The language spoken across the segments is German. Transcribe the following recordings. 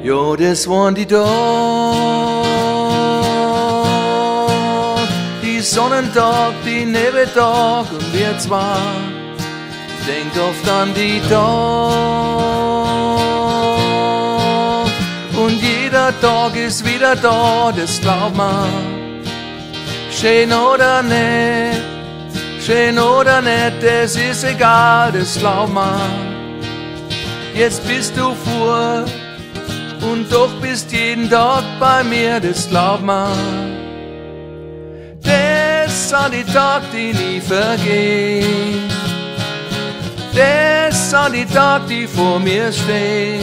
Jo, das waren die Tag, die Sonnentag, die Nebeltag und wir zwei. Denk oft an die Tag und jeder Tag ist wieder da, das glaub man. Schön oder nicht, das ist egal, das glaub man. Jetzt bist du fort und doch bist jeden Tag bei mir, das glaub man. Das sind die Tage, die nie vergehen. Das sind die Tage, die vor mir stehen.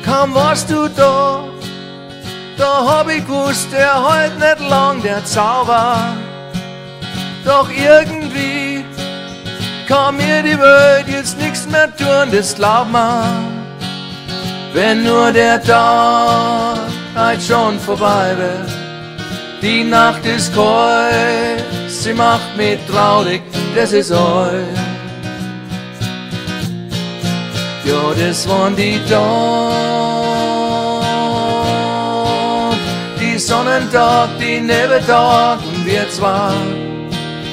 Kaum warst du da hab ich gewusst, der hält nicht lang, der Zauber. Doch irgendwie kann mir die Welt jetzt nichts mehr tun, das glaub man. Wenn nur der Tag halt schon vorbei wird. Die Nacht ist kalt, sie macht mich traurig, das ist all. Ja, das waren die Tag, die Sonnentag, die Nebeltag und wir zwei.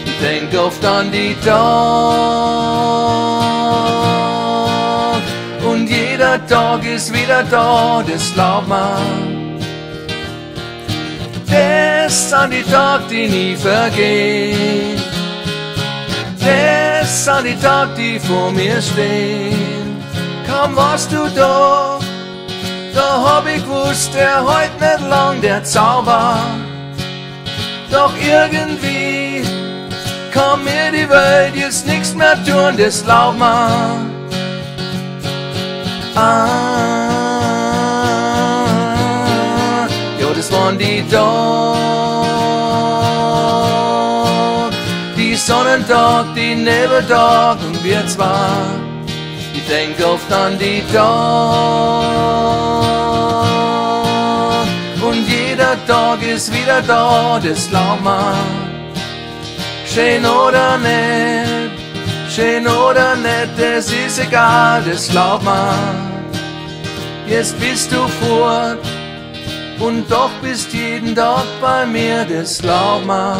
Ich denk oft an die Tag und jeder Tag ist wieder da, das glaub man. Das sind die Tage, die nie vergehen. Das sind die Tage, die vor mir stehen. Kaum warst du da hab ich gewusst, der hält nicht lang, der Zauber. Doch irgendwie kann mir die Welt jetzt nichts mehr tun, das glaub man. Ja, das waren die Tag, die Sonnentag, die Nebeltag und wir zwei. Ich denk oft an die Tag und jeder Tag ist wieder da, das glaub man. Schön oder nicht, das ist egal, das glaub man. Jetzt bist du fort und doch bist jeden Tag bei mir, das glaub man.